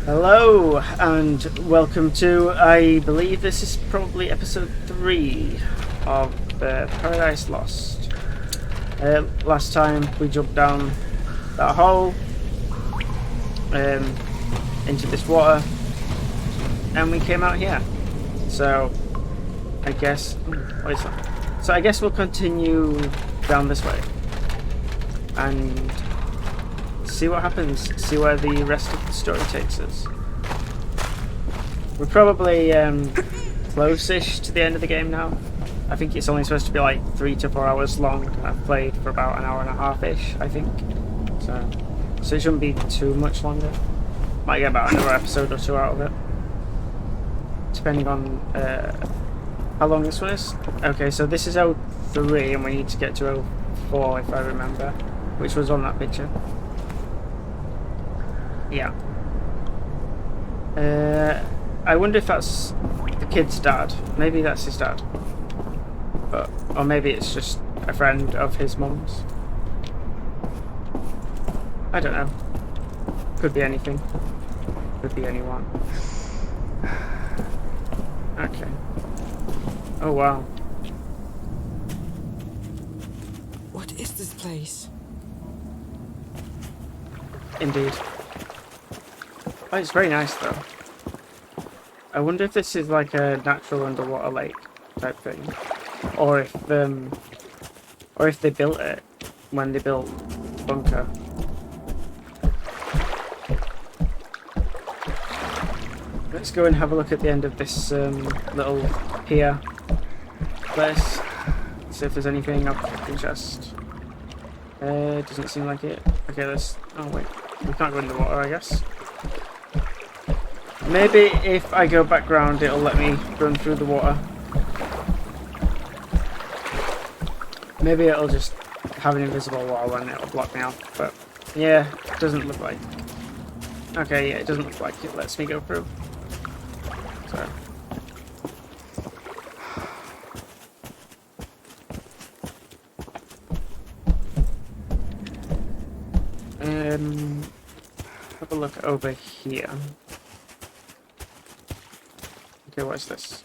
Hello and welcome to, I believe this is probably episode 3 of Paradise Lost. Last time we jumped down that hole into this water and we came out here. So I guess, what is that? So I guess we'll continue down this way and see what happens, see where the rest of the story takes us. We're probably close-ish to the end of the game now. I think it's only supposed to be like 3 to 4 hours long. I've played for about an hour and a half-ish, I think. So it shouldn't be too much longer. Might get about another episode or 2 out of it. Depending on how long this one is. Okay, so this is 03 and we need to get to 04 if I remember, which was on that picture. Yeah. I wonder if that's the kid's dad. Maybe that's his dad. Or maybe it's just a friend of his mum's. I don't know. Could be anything. Could be anyone. Okay. Oh wow. What is this place? Indeed. Oh, it's very nice though. I wonder if this is like a natural underwater lake type thing, or if they built it when they built the bunker. Let's go and have a look at the end of this little pier place. See if there's anything of interest. Doesn't seem like it. Okay, let's. Oh wait, we can't go in the water, I guess. Maybe if I go back round it'll let me run through the water. Maybe it'll just have an invisible wall and it'll block me out, but yeah, it doesn't look like. Okay, yeah, it doesn't look like it lets me go through. So. Have a look over here. Okay, what's this?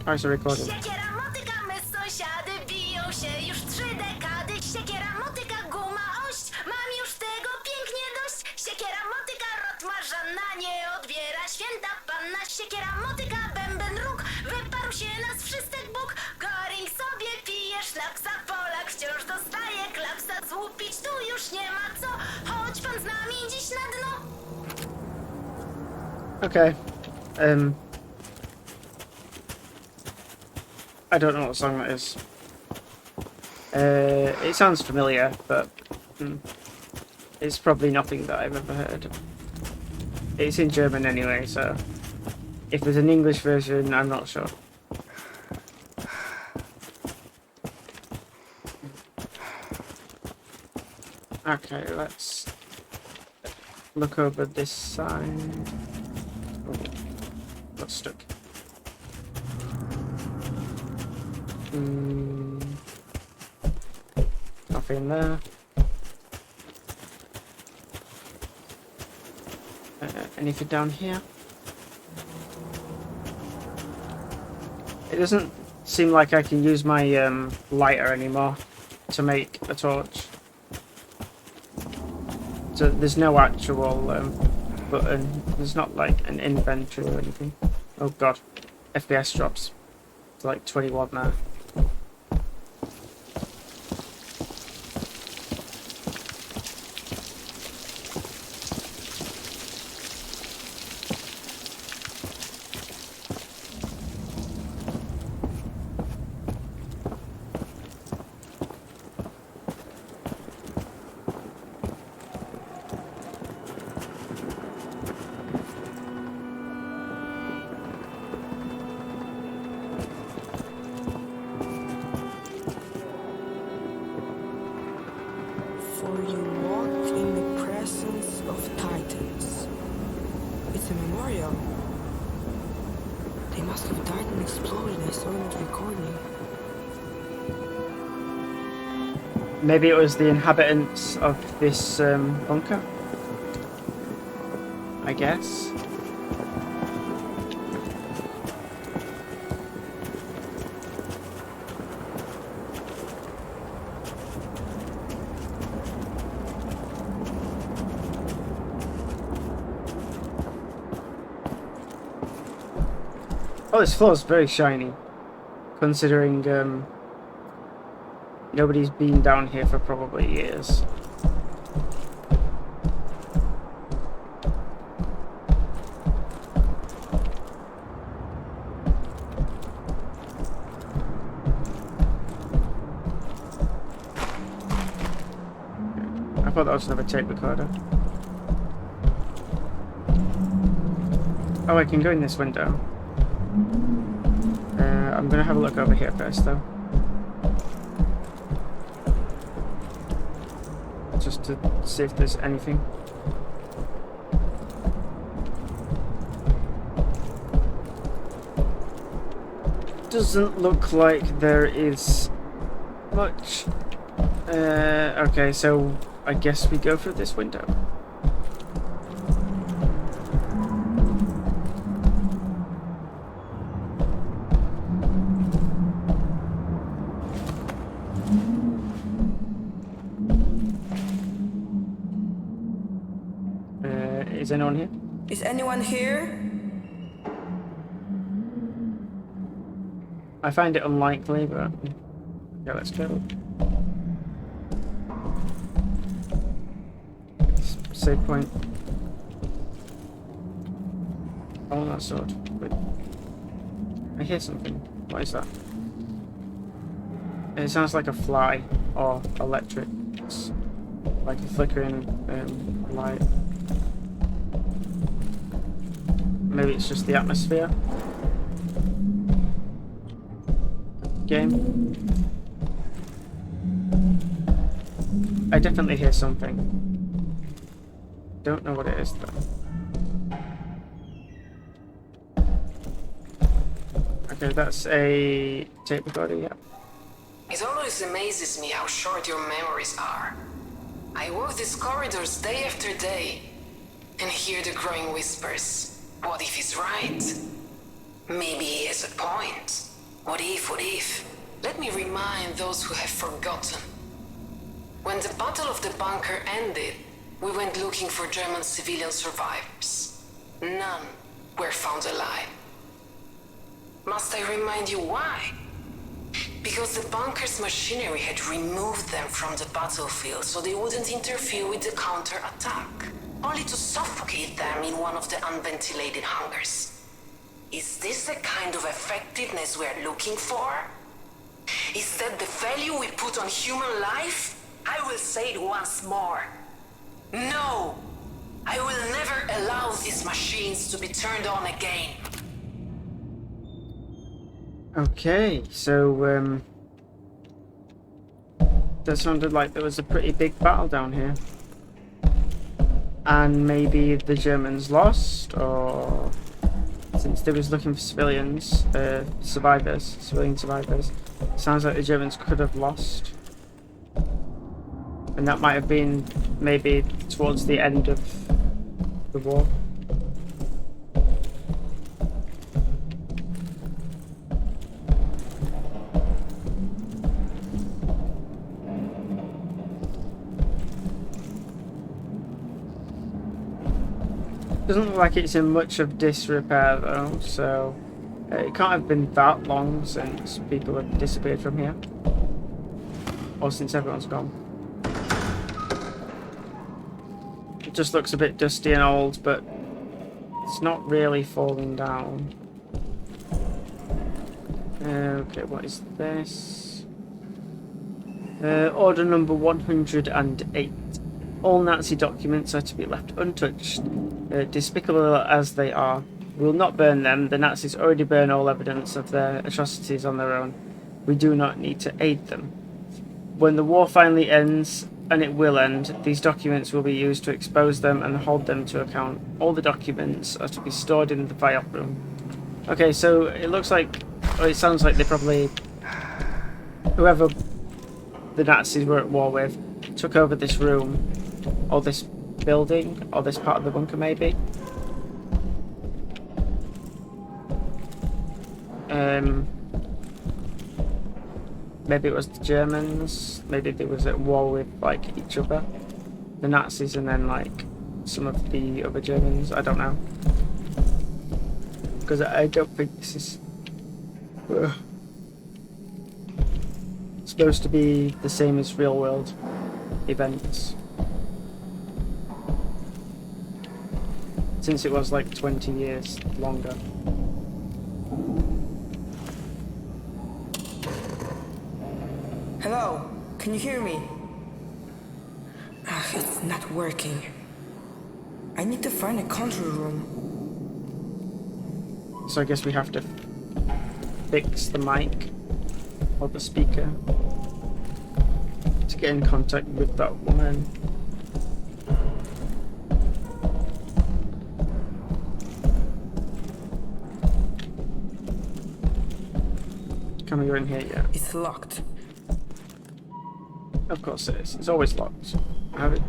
Oh, it's a recording. Siekiera motyka, my sąsiady biją się już 3 dekady. Siekiera motyka, guma ość, mam już tego pięknie dość. Siekiera motyka, rotmarzanna nie odbiera święta panna. Siekiera motyka, bęben róg, wyparł się nas wszystek Bóg. Goring sobie pije, szlapsa, Polak wciąż dostaje klapsa. Złupić tu już nie ma co, chodź pan z nami dziś na dno. Okay. I don't know what song that is. It sounds familiar, but it's probably nothing that I've ever heard. It's in German anyway, so if there's an English version, I'm not sure. Okay, let's look over this side. Oh, got stuck. Nothing there. Anything down here? It doesn't seem like I can use my lighter anymore to make a torch. So there's no actual button. There's not like an inventory or anything. Oh god, FPS drops to like 21 now. For you walk in the presence of titans. It's a memorial. They must have died in an explosion. I saw it recording. Maybe it was the inhabitants of this bunker. I guess. Oh, this floor is very shiny, considering nobody's been down here for probably years. I thought that was another tape recorder. Oh, I can go in this window. I'm gonna have a look over here first, though. Just to see if there's anything. Doesn't look like there is much. Okay, so I guess we go through this window. Is anyone here? Is anyone here? I find it unlikely, but yeah, let's go. Save point. Oh, that sword. Wait. I hear something. What is that? It sounds like a fly or electric. It's like a flickering light. Maybe it's just the atmosphere. Game. I definitely hear something. Don't know what it is though. Okay, that's a tape recorder, yeah. It always amazes me how short your memories are. I walk these corridors day after day and hear the growing whispers. What if he's right? Maybe he has a point. What if, what if? Let me remind those who have forgotten. When the Battle of the Bunker ended, we went looking for German civilian survivors. None were found alive. Must I remind you why? Because the bunker's machinery had removed them from the battlefield so they wouldn't interfere with the counter-attack, only to suffocate them in one of the unventilated hangars. Is this the kind of effectiveness we're looking for? Is that the value we put on human life? I will say it once more. No! I will never allow these machines to be turned on again. Okay, so that sounded like there was a pretty big battle down here. And maybe the Germans lost, or since they was looking for civilians, civilian survivors, sounds like the Germans could have lost. And that might have been maybe towards the end of the war. Doesn't look like it's in much of disrepair though, so it can't have been that long since people have disappeared from here. Or since everyone's gone. It just looks a bit dusty and old, but it's not really falling down. Okay, what is this? Order number 108. All Nazi documents are to be left untouched. Despicable as they are, we will not burn them. The Nazis already burn all evidence of their atrocities on their own. We do not need to aid them. When the war finally ends, and it will end, these documents will be used to expose them and hold them to account. All the documents are to be stored in the file room. Okay, so it looks like, or it sounds like they probably, whoever the Nazis were at war with, took over this room, or this building, or this part of the bunker maybe, Maybe it was the Germans. Maybe they was at war with like each other, the Nazis, and then like some of the other Germans. I don't know, because I don't think this is supposed to be the same as real world events, since it was like 20 years longer. Hello? Can you hear me? It's not working. I need to find a control room. So I guess we have to fix the mic or the speaker to get in contact with that woman. Can we go in here yet? It's locked. Of course it is. It's always locked. Have it.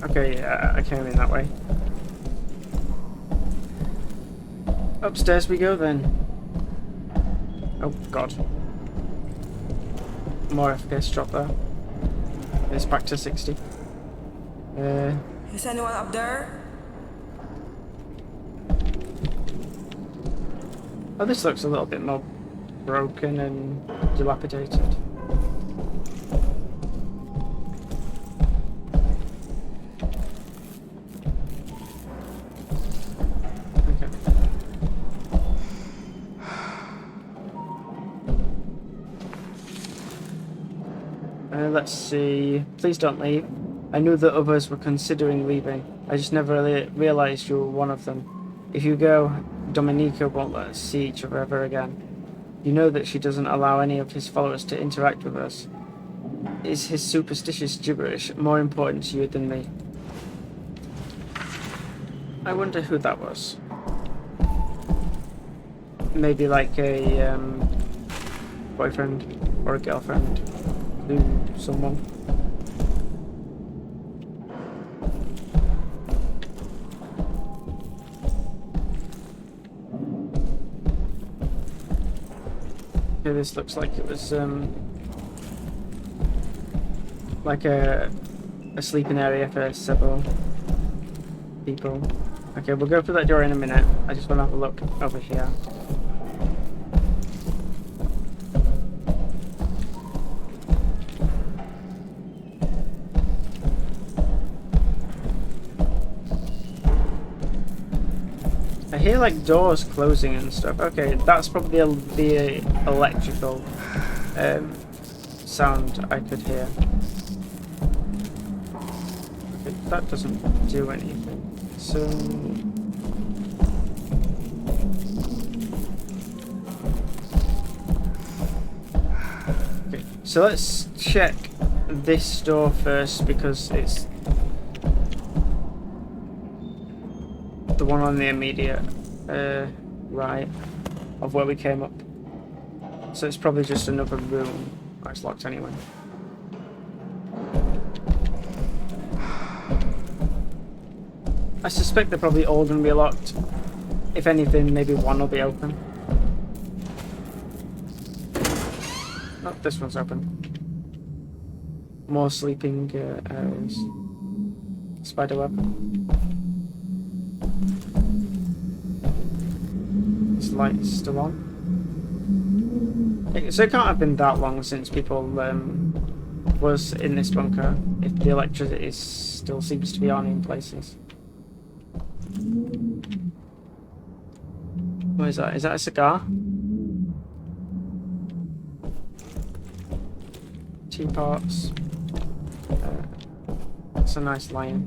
Okay, yeah, I came in that way. Upstairs we go then. Oh god. More FPS drop there. It's back to 60. Is anyone up there? Oh, this looks a little bit more broken and dilapidated. Okay. Let's see. Please don't leave. I knew that others were considering leaving. I just never really realized you were one of them. If you go, Dominica won't let us see each other ever again. You know that she doesn't allow any of his followers to interact with us. Is his superstitious gibberish more important to you than me? I wonder who that was. Maybe like a boyfriend or a girlfriend to someone. Okay, this looks like it was like a sleeping area for several people. Okay, we'll go through that door in a minute. I just want to have a look over here. I hear like doors closing and stuff. Okay, that's probably the electrical sound I could hear. Okay, that doesn't do anything. So okay, so let's check this door first because it's the one on the immediate right of where we came up. So it's probably just another room. Oh, it's locked anyway. I suspect they're probably all going to be locked. If anything, maybe one will be open. Oh, this one's open. More sleeping areas. Spiderweb. This light's still on. So it can't have been that long since people was in this bunker if the electricity still seems to be on in places. What is that? Is that a cigar? Teapots. That's a nice lion.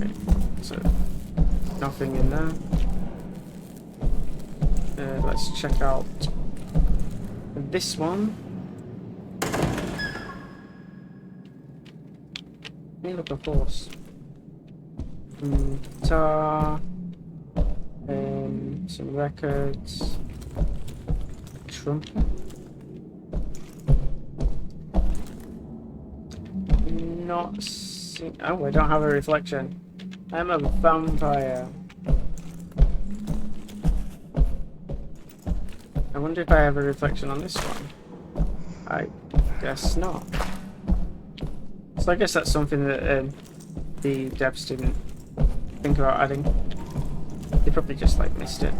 Okay, so nothing in there. Let's check out this one. Hey, look, a horse. Guitar. Some records. Trumpet. Not see. Oh, I don't have a reflection. I'm a vampire. wonder if I have a reflection on this one. I guess not. So I guess that's something that the devs didn't think about adding. They probably just like missed it.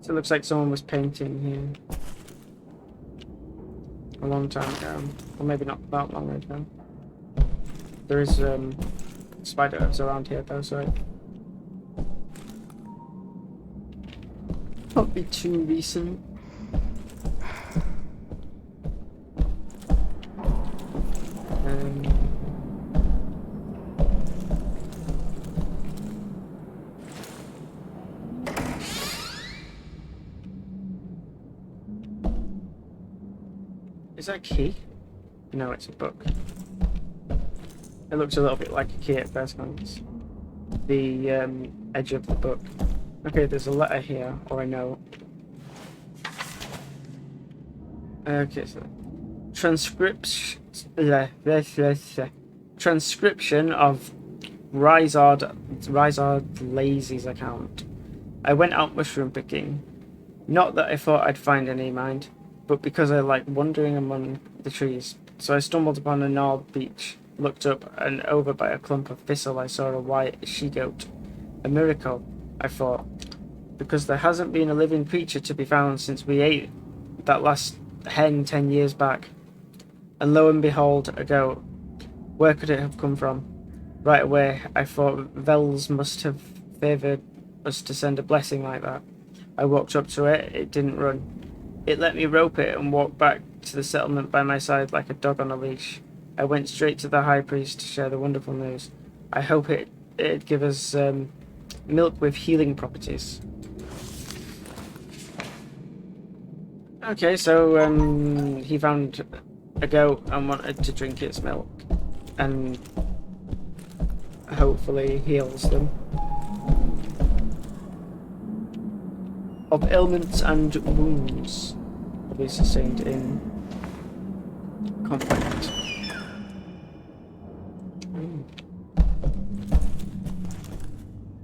So it looks like someone was painting here a long time ago, or maybe not that long ago. There is spiders around here though, so it can't be too recent. Is that a key? No, it's a book. It looks a little bit like a key at first glance. The edge of the book. Okay, there's a letter here, or a note. Okay, so transcription of Rizard Lazy's account. I went out mushroom picking. Not that I thought I'd find any, mind, but because I like wandering among the trees. So I stumbled upon a gnarled beech, looked up, and over by a clump of thistle I saw a white she-goat. A miracle, I thought, because there hasn't been a living creature to be found since we ate that last hen 10 years back. And lo and behold, a goat. Where could it have come from? Right away, I thought Vels must have favoured us to send a blessing like that. I walked up to it, it didn't run. It let me rope it and walk back to the settlement by my side like a dog on a leash. I went straight to the high priest to share the wonderful news. I hope it'd give us milk with healing properties. Okay, so he found a goat and wanted to drink its milk, and hopefully heals them of ailments and wounds probably sustained in conflict.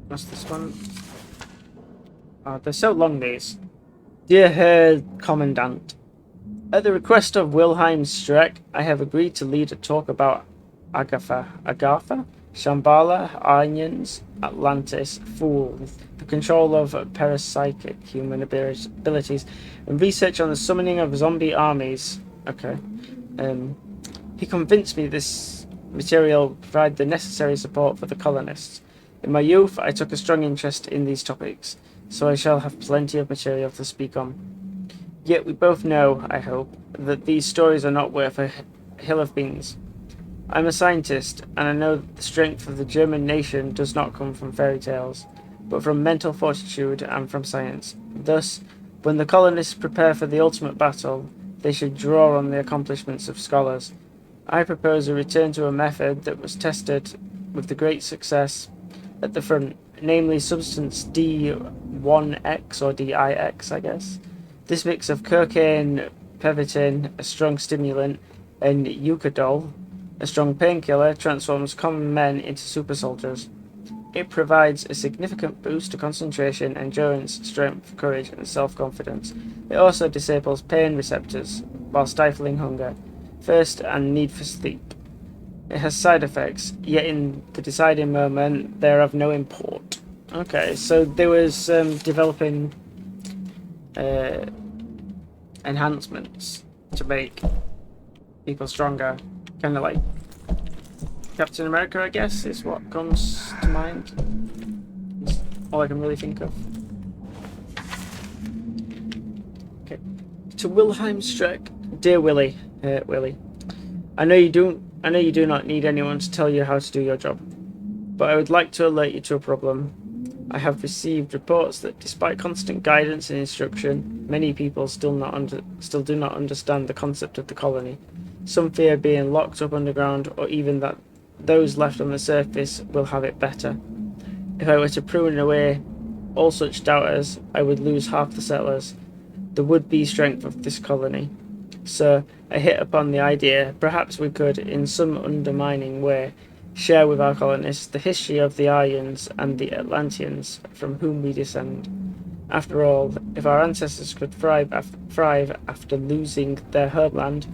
What's this one? Oh, they're so long, these. Dear Herr Commandant, at the request of Wilhelm Streck, I have agreed to lead a talk about Agatha, Shambhala, onions, Atlantis, fools, the control of parapsychic human abilities, and research on the summoning of zombie armies. Okay. He convinced me this material will provide the necessary support for the colonists. In my youth, I took a strong interest in these topics, so I shall have plenty of material to speak on. Yet we both know, I hope, that these stories are not worth a hill of beans. I'm a scientist, and I know that the strength of the German nation does not come from fairy tales, but from mental fortitude and from science. Thus, when the colonists prepare for the ultimate battle, they should draw on the accomplishments of scholars. I propose a return to a method that was tested with the great success at the front, namely substance D1X or DIX, I guess. This mix of cocaine, pervitin, a strong stimulant, and eucadol, a strong painkiller, transforms common men into super soldiers. It provides a significant boost to concentration, endurance, strength, courage, and self-confidence. It also disables pain receptors while stifling hunger, thirst, and need for sleep. It has side effects, yet in the deciding moment, they are of no import. Okay, so there was developing enhancements to make people stronger, kind of like Captain America, I guess, is what comes to mind. It's all I can really think of. Okay, to Wilhelm Streck, dear Willie, I know you do not need anyone to tell you how to do your job, but I would like to alert you to a problem. I have received reports that despite constant guidance and instruction, many people still do not understand the concept of the colony. Some fear being locked up underground, or even that those left on the surface will have it better. If I were to prune away all such doubters, I would lose half the settlers, the would-be strength of this colony. So I hit upon the idea, perhaps we could, in some undermining way, share with our colonists the history of the Aryans and the Atlanteans from whom we descend. After all, if our ancestors could thrive after losing their homeland,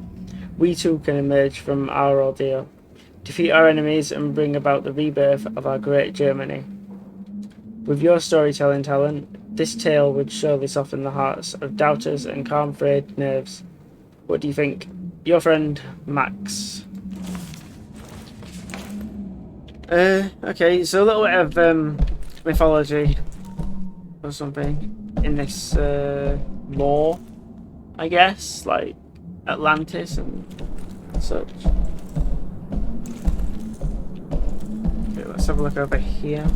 we too can emerge from our ordeal, defeat our enemies and bring about the rebirth of our great Germany. With your storytelling talent, this tale would surely soften the hearts of doubters and calm frayed nerves. What do you think? Your friend, Max. Okay, so a little bit of mythology or something in this lore, I guess, like Atlantis and such. Okay, let's have a look over here.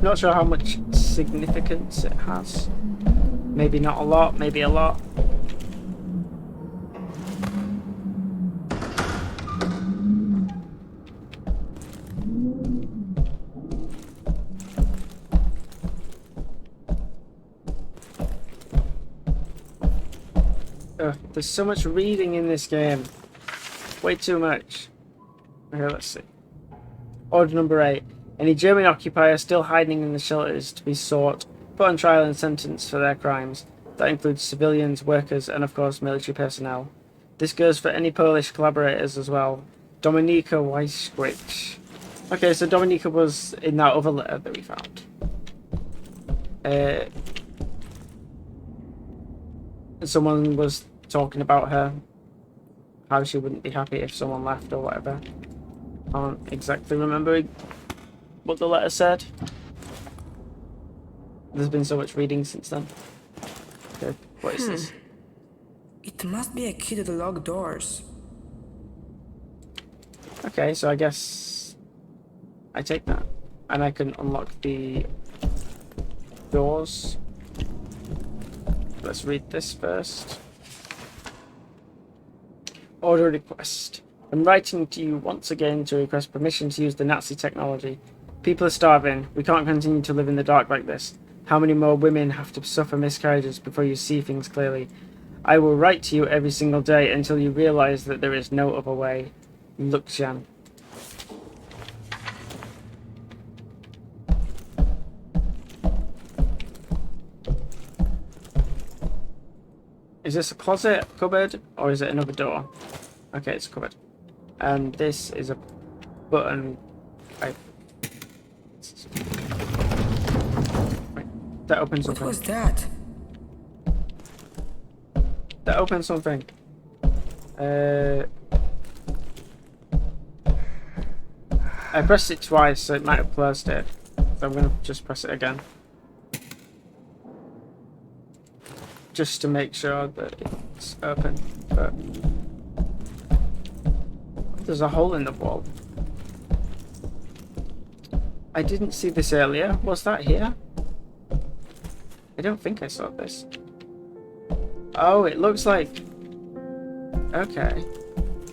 Not sure how much significance it has. Maybe not a lot, maybe a lot. There's so much reading in this game. Way too much. Okay, let's see. Order number 8. Any German occupier still hiding in the shelters to be sought, put on trial and sentenced for their crimes. That includes civilians, workers, and of course military personnel. This goes for any Polish collaborators as well. Dominika Weiskwicz. Okay, so Dominika was in that other letter that we found. Someone was talking about her, how she wouldn't be happy if someone left or whatever. I don't exactly remember what the letter said. There's been so much reading since then. Okay, what is this? It must be a key to the locked doors. Okay, so I guess I take that. And I can unlock the doors. Let's read this first. Order request. I'm writing to you once again to request permission to use the Nazi technology. People are starving. We can't continue to live in the dark like this. How many more women have to suffer miscarriages before you see things clearly? I will write to you every single day until you realize that there is no other way. Luxian. Is this a closet, cupboard, or is it another door? Okay, it's a cupboard. And this is a button. Wait, that opens something. What was that? That opens something. I pressed it twice, so it might have closed it. So I'm gonna just press it again. Just to make sure that it's open, but there's a hole in the wall. I didn't see this earlier. Was that here? I don't think I saw this. Oh, it looks like... Okay.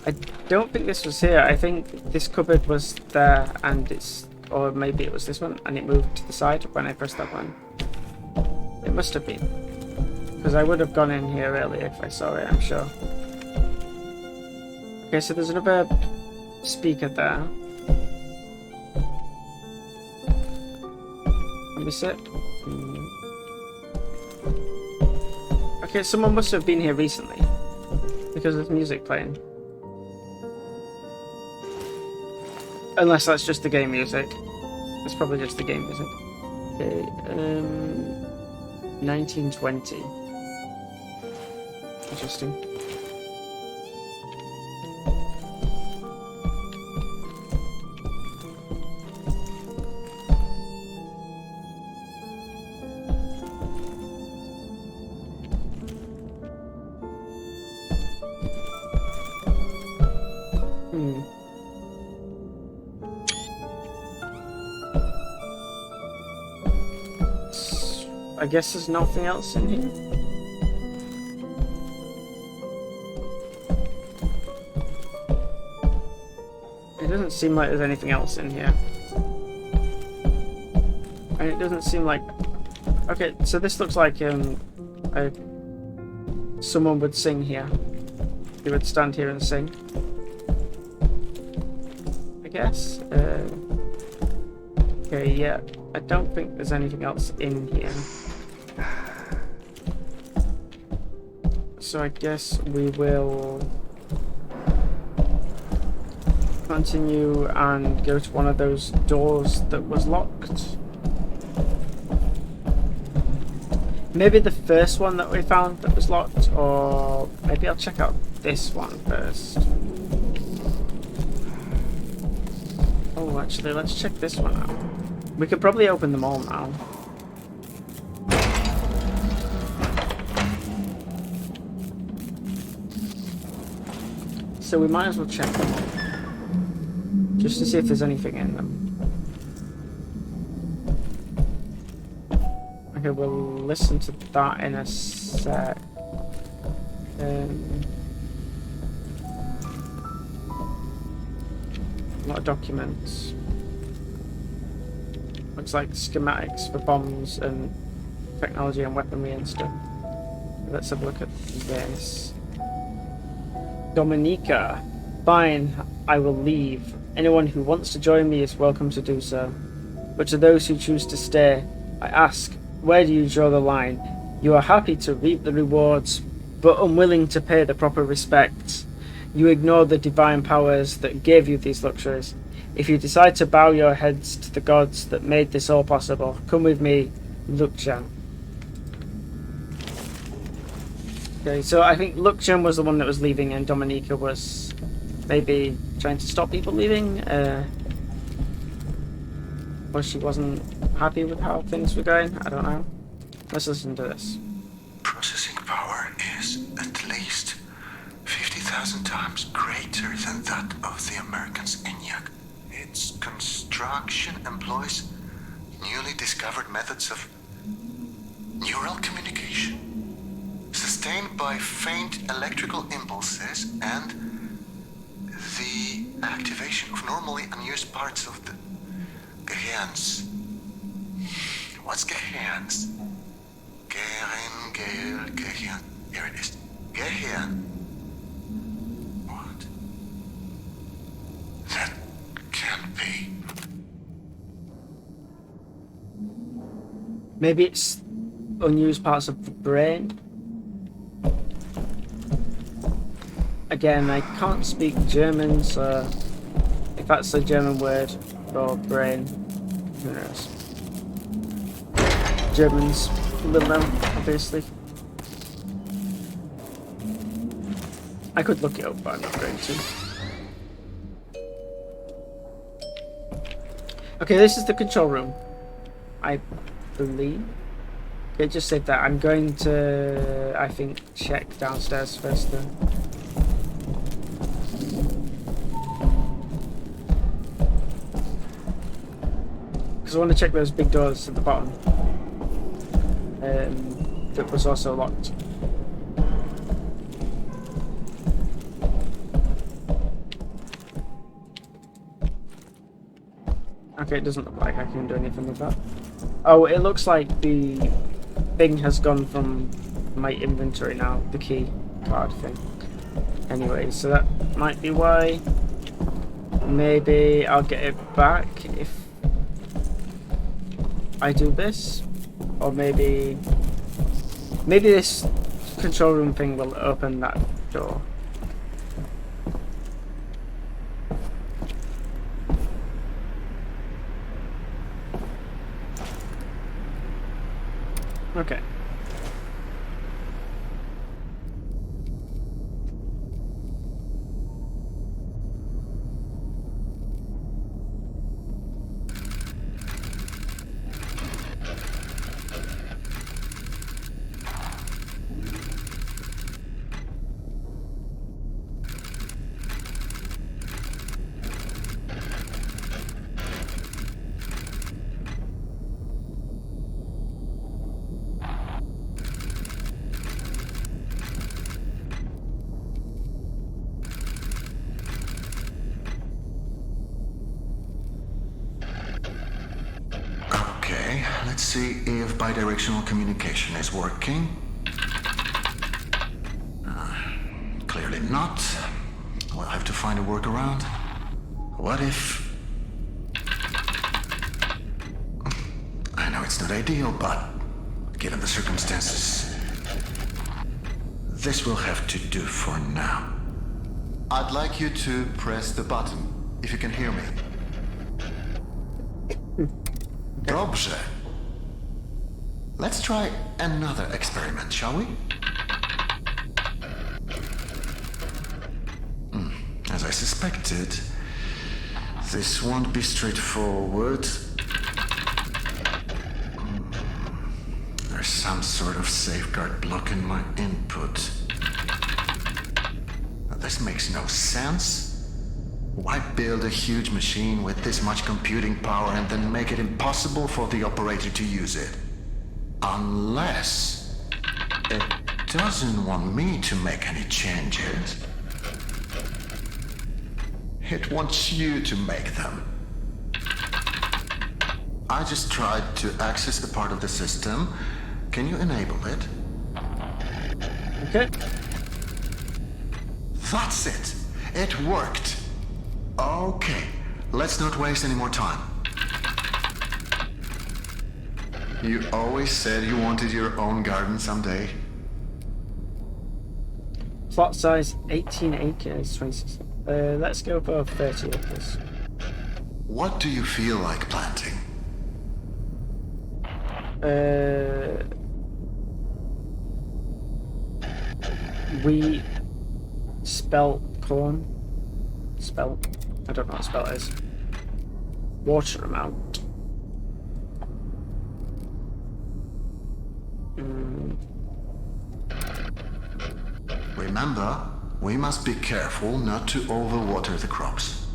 I don't think this was here. I think this cupboard was there and it's... Or maybe it was this one and it moved to the side when I pressed that one. It must have been. Because I would have gone in here earlier if I saw it, I'm sure. Okay, so there's another speaker there. Let me sit. Okay, someone must have been here recently. Because there's music playing. Unless that's just the game music. It's probably just the game music. Okay, 1920. Interesting. I guess there's nothing else in here. It doesn't seem like there's anything else in here. I And it doesn't seem like... Okay, so this looks like someone would sing here. He would stand here and sing. I guess. Okay, yeah. I don't think there's anything else in here. So I guess we will continue and go to one of those doors that was locked. Maybe the first one that we found that was locked, or maybe I'll check out this one first. Oh, actually, let's check this one out. We could probably open them all now. So we might as well check them all, just to see if there's anything in them. Okay, we'll listen to that in a sec. A lot of documents. Looks like schematics for bombs and technology and weaponry and stuff. Let's have a look at this. Dominica. Fine, I will leave. Anyone who wants to join me is welcome to do so. But to those who choose to stay, I ask, where do you draw the line? You are happy to reap the rewards, but unwilling to pay the proper respect. You ignore the divine powers that gave you these luxuries. If you decide to bow your heads to the gods that made this all possible, come with me, Lukjan. Okay, so I think Lukjan was the one that was leaving and Dominica was maybe trying to stop people leaving. Or she wasn't happy with how things were going. I don't know. Let's listen to this. Processing power is at least 50,000 times greater than that of the American's ENIAC. Its construction employs newly discovered methods of neural communication, sustained by faint electrical impulses and the activation of normally unused parts of the Gehirns. What's Gehirns? Gehirn. Here it is. Gehirn. What? That can't be. Maybe it's unused parts of the brain. Again, I can't speak German, so if that's a German word for brain, who knows? Germans will know, obviously. I could look it up, but I'm not going to. Okay, this is the control room, I believe. Okay, just said that. I'm going to, I think, check downstairs first then. Because I want to check those big doors at the bottom. That was also locked. Okay, it doesn't look like I can do anything with that. Oh, it looks like the thing has gone from my inventory now, the key card thing. Anyway, so that might be why. Maybe I'll get it back if I do this. Or maybe this control room thing will open that door. Okay. see if bidirectional communication is working. Clearly not. We'll have to find a workaround. What if... I know it's not ideal, but given the circumstances, this will have to do for now. I'd like you to press the button, if you can hear me. Dobrze. Let's try another experiment, shall we? As I suspected, this won't be straightforward. There's some sort of safeguard blocking my input. Now, this makes no sense. Why build a huge machine with this much computing power and then make it impossible for the operator to use it? Unless it doesn't want me to make any changes. It wants you to make them. I just tried to access the part of the system. Can you enable it? Okay. That's it. It worked. Okay, let's not waste any more time. You always said you wanted your own garden someday. Plot size 18 acres, 26. Let's go for 30 acres. What do you feel like planting? Wheat, spelt, corn. Spelt. I don't know what spelt is. Water amount. Remember, we must be careful not to overwater the crops.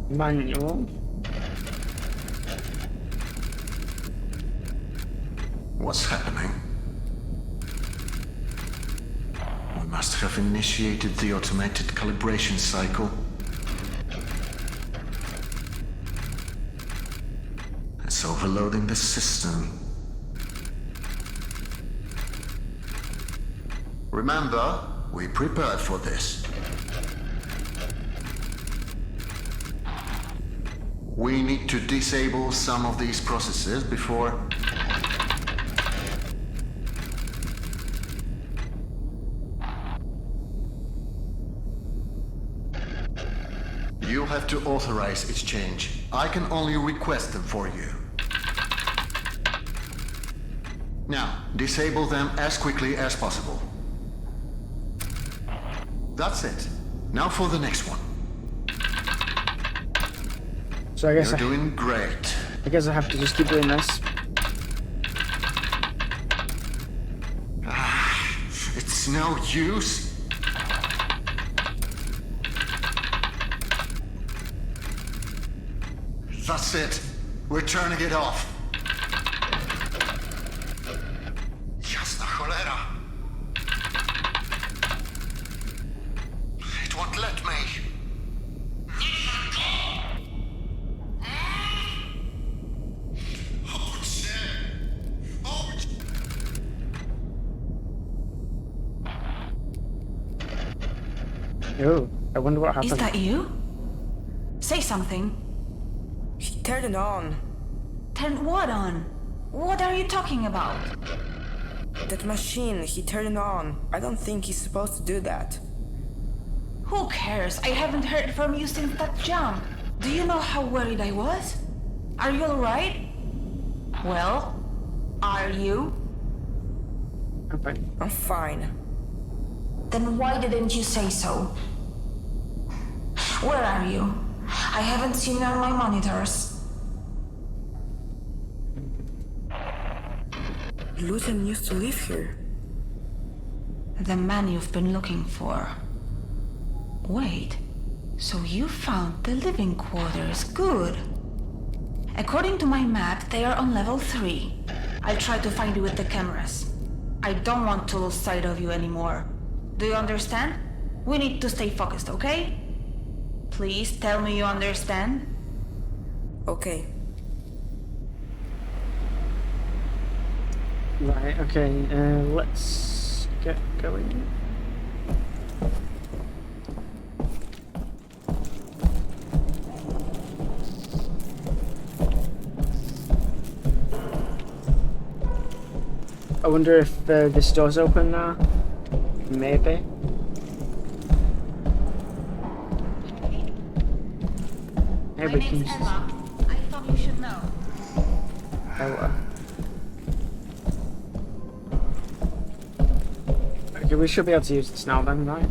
Manual. What's happening? We must have initiated the automated calibration cycle. It's overloading the system. Remember, we prepared for this. We need to disable some of these processes before... You'll have to authorize its change. I can only request them for you. Now, disable them as quickly as possible. That's it. Now for the next one. So I guess You're doing great. I guess I have to just keep doing this. It's no use. That's it. We're turning it off. Jasna cholera. It won't let me. Oh, I wonder what happened. Is that you? Say something. He turned it on. Turn what on? What are you talking about? That machine, he turned it on. I don't think he's supposed to do that. Who cares? I haven't heard from you since that jump. Do you know how worried I was? Are you alright? Well, are you? I'm fine. I'm fine. Then why didn't you say so? Where are you? I haven't seen you on my monitors. Lucian used to live here. The man you've been looking for. Wait, so you found the living quarters. Good. According to my map, they are on level 3. I'll try to find you with the cameras. I don't want to lose sight of you anymore. Do you understand? We need to stay focused, okay? Please tell me you understand. Okay, Right, okay, let's get going. I wonder if this door's open now. Maybe. My Maybe we name's can. Emma. I thought you should know. Oh, okay, we should be able to use this now then, right?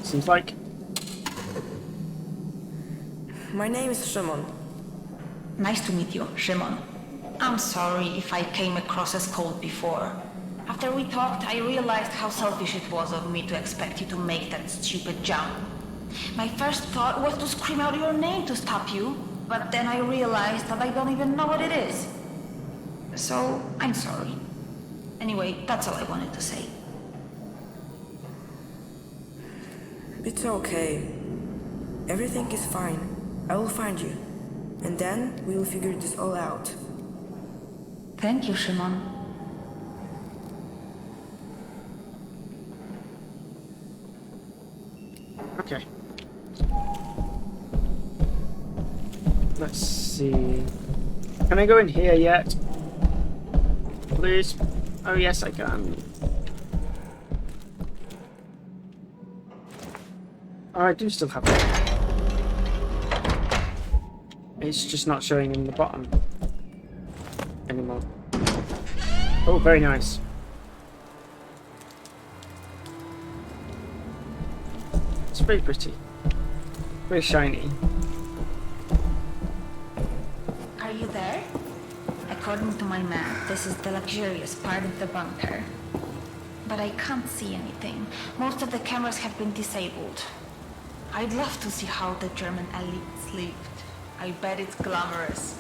Seems like. My name is Shimon. Nice to meet you, Shimon. I'm sorry if I came across as cold before. After we talked, I realized how selfish it was of me to expect you to make that stupid jump. My first thought was to scream out your name to stop you, but then I realized that I don't even know what it is. So, I'm sorry. Anyway, that's all I wanted to say. It's okay. Everything is fine. I will find you. And then we will figure this all out. Thank you, Shimon. Okay. Let's see. Can I go in here yet? Please? Oh, yes, I can. Oh, I do still have it. It's just not showing in the bottom anymore. Oh, very nice. It's very pretty. Very shiny. Are you there? According to my map, this is the luxurious part of the bunker. But I can't see anything. Most of the cameras have been disabled. I'd love to see how the German elite slept. I bet it's glamorous.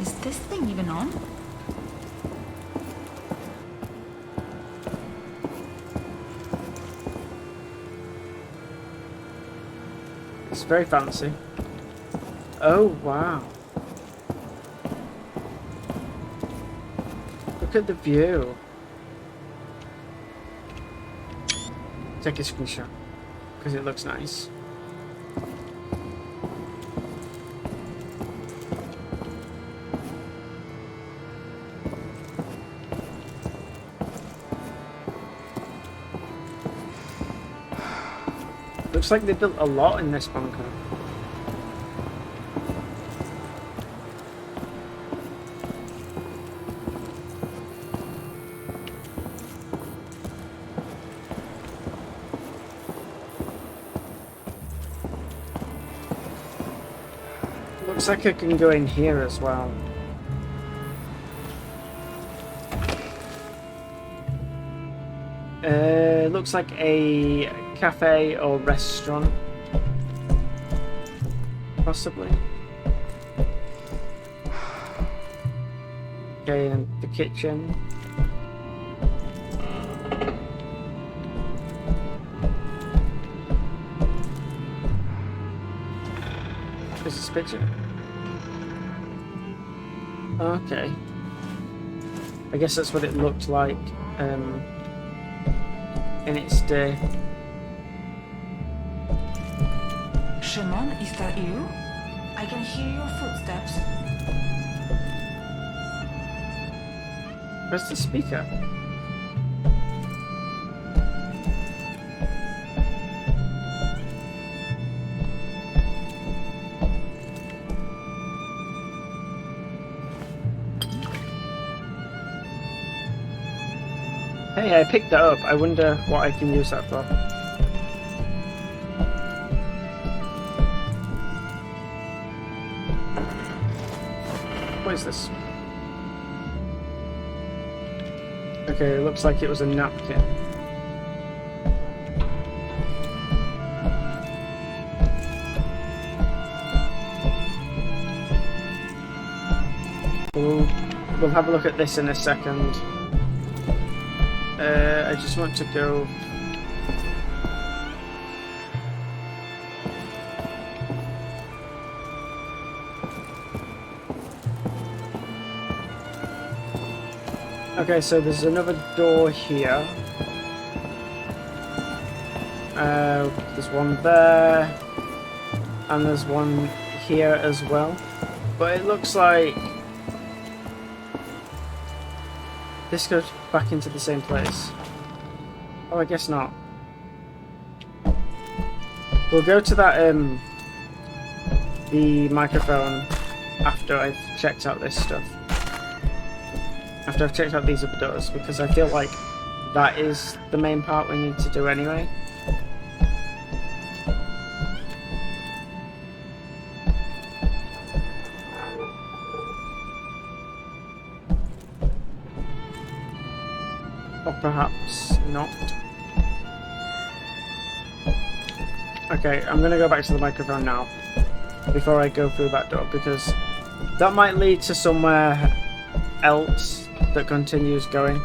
Is this thing even on? It's very fancy. Oh, wow. Look at the view. Take a screenshot because it looks nice. Looks like they built a lot in this bunker. Looks like I can go in here as well. Looks like a cafe or restaurant. Possibly. Okay, and the kitchen. There's this picture. Okay. I guess that's what it looked like in its day. Shimon, is that you? I can hear your footsteps. Where's the speaker? Hey, I picked that up. I wonder what I can use that for. What is this? Okay, it looks like it was a napkin. We'll have a look at this in a second. I just want to go. Okay, so there's another door here. There's one there, and there's one here as well. But it looks like this goes back into the same place. Oh, I guess not. We'll go to that the microphone after I've checked out this stuff. After I've checked out these other doors, because I feel like that is the main part we need to do anyway. Or perhaps not. Okay, I'm gonna go back to the microphone now before I go through that door, because that might lead to somewhere else that continues going,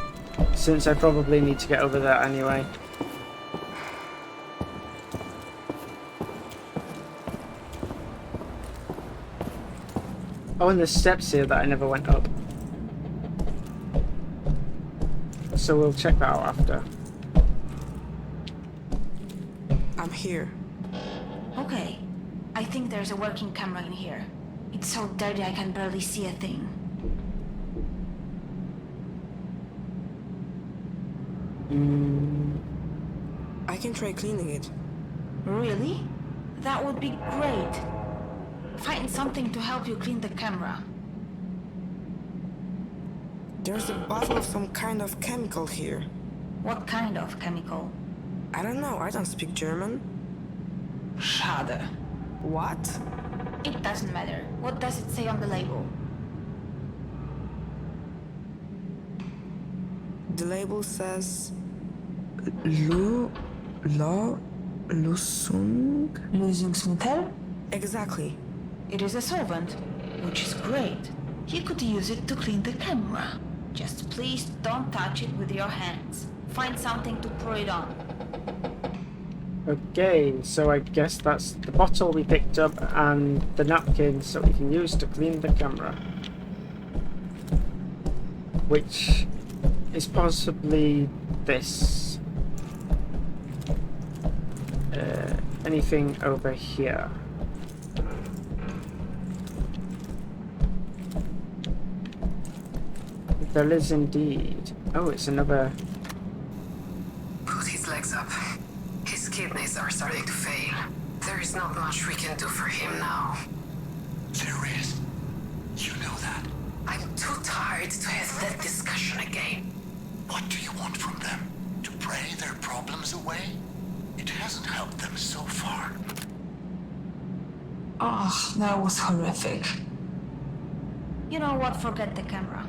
since I probably need to get over there anyway. Oh, and there's steps here that I never went up. So we'll check that out after. I'm here. Okay. I think there's a working camera in here. It's so dirty I can barely see a thing. I can try cleaning it. Really? That would be great. Find something to help you clean the camera. There's a bottle of some kind of chemical here. What kind of chemical? I don't know, I don't speak German. Schade. What? It doesn't matter. What does it say on the label? The label says... Lösungsmittel? Exactly. It is a solvent, which is great. You could use it to clean the camera. Just please don't touch it with your hands. Find something to pour it on. Okay, so I guess that's the bottle we picked up and the napkin so we can use to clean the camera. Which is possibly this. Anything over here? There is indeed. Oh, it's another. Put his legs up. His kidneys are starting to fail. There is not much we can do for him now. Serious? You know that? I'm too tired to have that discussion again. What do you want from them? To pray their problems away? It hasn't helped them so far. Oh, that was horrific. You know what? Forget the camera.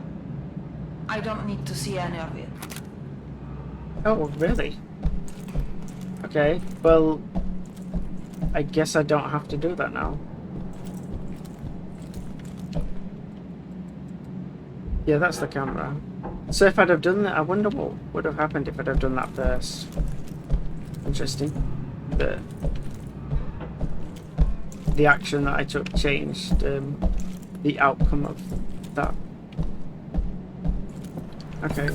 I don't need to see any of it. Oh, really? Okay, well, I guess I don't have to do that now. Yeah, that's the camera. So if I'd have done that, I wonder what would have happened if I'd have done that first. Interesting. The action that I took changed the outcome of that. Okay.